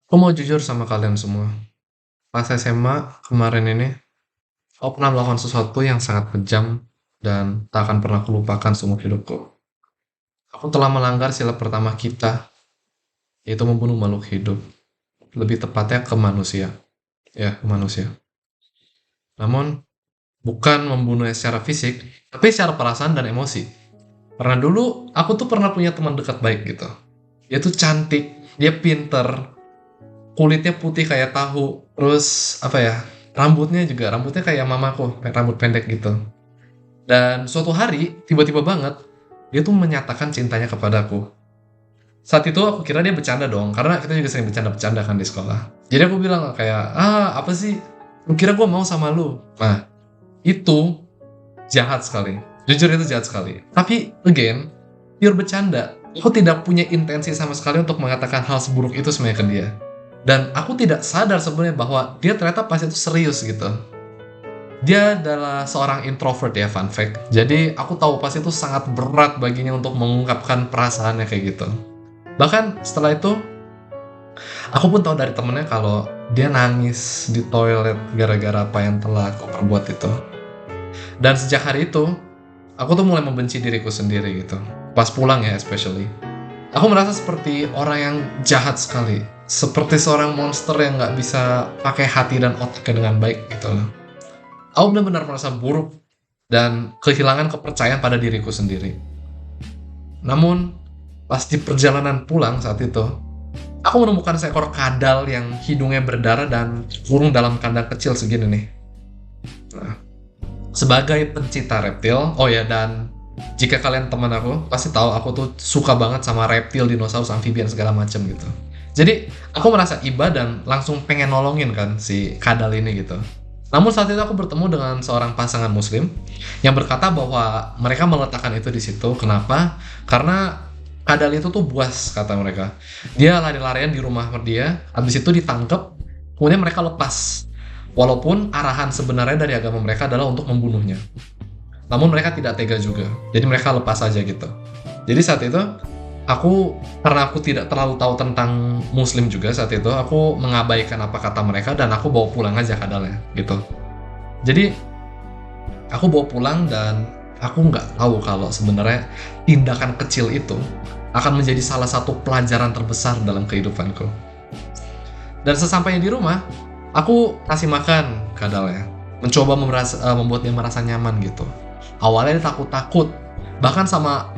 Aku mau jujur sama kalian semua. Pas SMA kemarin ini, aku pernah melakukan sesuatu yang sangat kejam dan tak akan pernah kulupakan seumur hidupku. Aku telah melanggar sila pertama kita, yaitu membunuh makhluk hidup. Lebih tepatnya ke manusia. Ya, ke manusia. Namun, bukan membunuhnya secara fisik, tapi secara perasaan dan emosi. Karena dulu, aku tuh pernah punya teman dekat baik gitu. Dia tuh cantik, dia pinter, kulitnya putih kayak tahu, terus apa ya, rambutnya kayak mamaku, kayak rambut pendek gitu. Dan suatu hari tiba-tiba banget dia tuh menyatakan cintanya kepadaku. Saat itu aku kira dia bercanda dong, karena kita juga sering bercanda-bercanda kan di sekolah. Jadi aku bilang kayak, apa sih, lu kira gue mau sama lu? Nah, itu jahat sekali, jujur itu jahat sekali. Tapi again, pure bercanda. Aku tidak punya intensi sama sekali untuk mengatakan hal seburuk itu sebenarnya ke dia. Dan aku tidak sadar sebenarnya bahwa dia ternyata pas itu serius gitu. Dia adalah seorang introvert ya, fun fact. Jadi aku tahu pas itu sangat berat baginya untuk mengungkapkan perasaannya kayak gitu. Bahkan setelah itu, aku pun tahu dari temennya kalau dia nangis di toilet gara-gara apa yang telah aku perbuat itu. Dan sejak hari itu, aku tuh mulai membenci diriku sendiri gitu. Pas pulang ya especially. Aku merasa seperti orang yang jahat sekali. Seperti seorang monster yang nggak bisa pakai hati dan otaknya dengan baik gitu loh. Aku benar-benar merasa buruk dan kehilangan kepercayaan pada diriku sendiri. Namun, pas di perjalanan pulang saat itu, aku menemukan seekor kadal yang hidungnya berdarah dan kurung dalam kandang kecil segini nih. Nah, sebagai pencinta reptil, oh ya, dan jika kalian teman aku, pasti tahu aku tuh suka banget sama reptil, dinosaurus, amphibian segala macam gitu. Jadi, aku merasa iba dan langsung pengen nolongin kan si kadal ini gitu. Namun saat itu aku bertemu dengan seorang pasangan muslim yang berkata bahwa mereka meletakkan itu di situ. Kenapa? Karena kadal itu tuh buas, kata mereka. Dia lari-larian di rumah dia, habis itu ditangkap, kemudian mereka lepas. Walaupun arahan sebenarnya dari agama mereka adalah untuk membunuhnya. Namun mereka tidak tega juga, jadi mereka lepas aja gitu. Jadi saat itu, karena aku tidak terlalu tahu tentang muslim juga saat itu, aku mengabaikan apa kata mereka dan aku bawa pulang aja kadalnya gitu. Jadi aku bawa pulang dan aku nggak tahu kalau sebenarnya tindakan kecil itu akan menjadi salah satu pelajaran terbesar dalam kehidupanku. Dan sesampainya di rumah, aku kasih makan kadalnya, mencoba membuat dia merasa nyaman gitu. Awalnya dia takut-takut, bahkan sama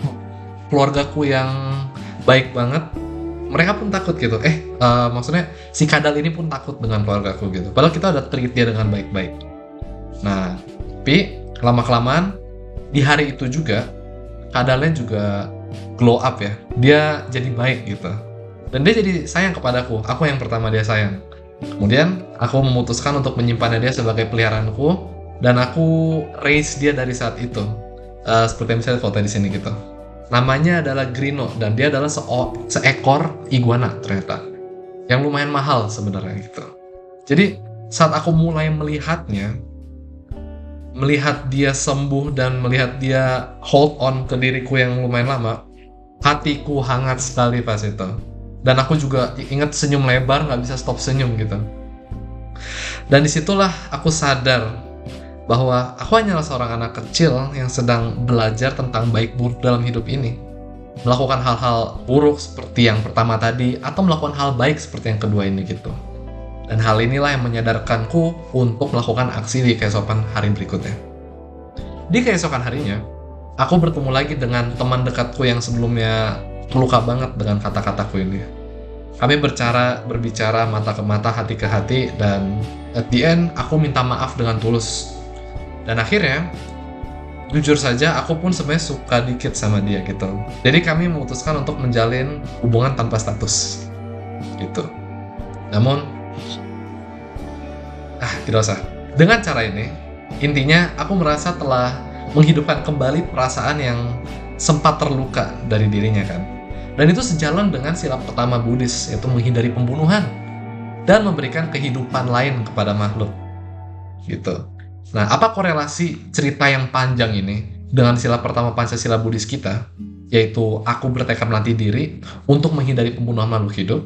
keluargaku yang baik banget, mereka pun takut gitu. Maksudnya si kadal ini pun takut dengan keluargaku gitu. Padahal kita udah treat dia dengan baik-baik. Nah, tapi lama-kelamaan di hari itu juga kadalnya juga glow up ya. Dia jadi baik gitu. Dan dia jadi sayang kepadaku. Aku yang pertama dia sayang. Kemudian aku memutuskan untuk menyimpannya dia sebagai peliharaanku dan aku raise dia dari saat itu. Seperti yang bisa foto di sini gitu. Namanya adalah Grino dan dia adalah seekor iguana ternyata. Yang lumayan mahal sebenarnya gitu. Jadi saat aku mulai melihat dia sembuh dan melihat dia hold on ke diriku yang lumayan lama, hatiku hangat sekali pas itu. Dan aku juga ingat senyum lebar, nggak bisa stop senyum gitu. Dan disitulah aku sadar bahwa aku hanyalah seorang anak kecil yang sedang belajar tentang baik buruk dalam hidup ini. Melakukan hal-hal buruk seperti yang pertama tadi, atau melakukan hal baik seperti yang kedua ini gitu. Dan hal inilah yang menyadarkanku untuk melakukan aksi di keesokan hari berikutnya. Di keesokan harinya, aku bertemu lagi dengan teman dekatku yang sebelumnya terluka banget dengan kata-kataku ini. Kami berbicara mata ke mata, hati ke hati, dan at the end aku minta maaf dengan tulus. Dan akhirnya, jujur saja aku pun sebenarnya suka dikit sama dia gitu. Jadi kami memutuskan untuk menjalin hubungan tanpa status gitu. Namun, tidak usah. Dengan cara ini, intinya aku merasa telah menghidupkan kembali perasaan yang sempat terluka dari dirinya kan. Dan itu sejalan dengan sila pertama Buddhis, yaitu menghindari pembunuhan dan memberikan kehidupan lain kepada makhluk gitu. Nah, apa korelasi cerita yang panjang ini dengan sila pertama Pancasila Buddhis kita, yaitu aku bertekad melatih diri untuk menghindari pembunuhan makhluk hidup?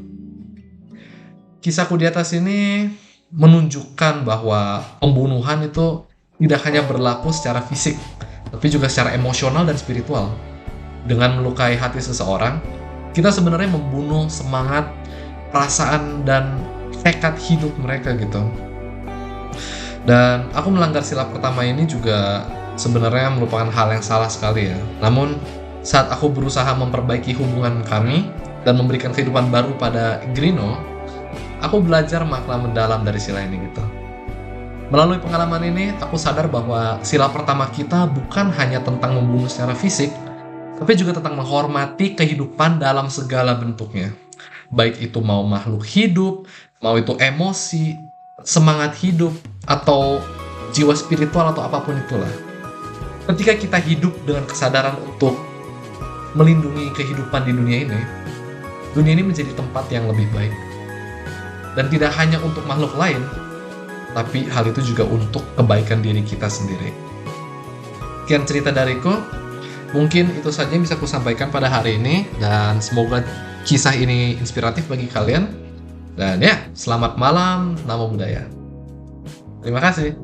Kisahku di atas ini menunjukkan bahwa pembunuhan itu tidak hanya berlaku secara fisik, tapi juga secara emosional dan spiritual. Dengan melukai hati seseorang, kita sebenarnya membunuh semangat, perasaan, dan tekad hidup mereka gitu. Dan aku melanggar sila pertama ini juga sebenarnya merupakan hal yang salah sekali ya. Namun, saat aku berusaha memperbaiki hubungan kami dan memberikan kehidupan baru pada Grino, aku belajar makna mendalam dari sila ini gitu. Melalui pengalaman ini, aku sadar bahwa sila pertama kita bukan hanya tentang membunuh secara fisik, tapi juga tentang menghormati kehidupan dalam segala bentuknya. Baik itu mau makhluk hidup, mau itu emosi, semangat hidup, atau jiwa spiritual atau apapun itulah. Ketika kita hidup dengan kesadaran untuk melindungi kehidupan di dunia ini menjadi tempat yang lebih baik. Dan tidak hanya untuk makhluk lain, tapi hal itu juga untuk kebaikan diri kita sendiri. Sekian cerita dariku, mungkin itu saja yang bisa aku sampaikan pada hari ini, dan semoga kisah ini inspiratif bagi kalian. Dan ya, selamat malam, Namo Buddhaya. Terima kasih.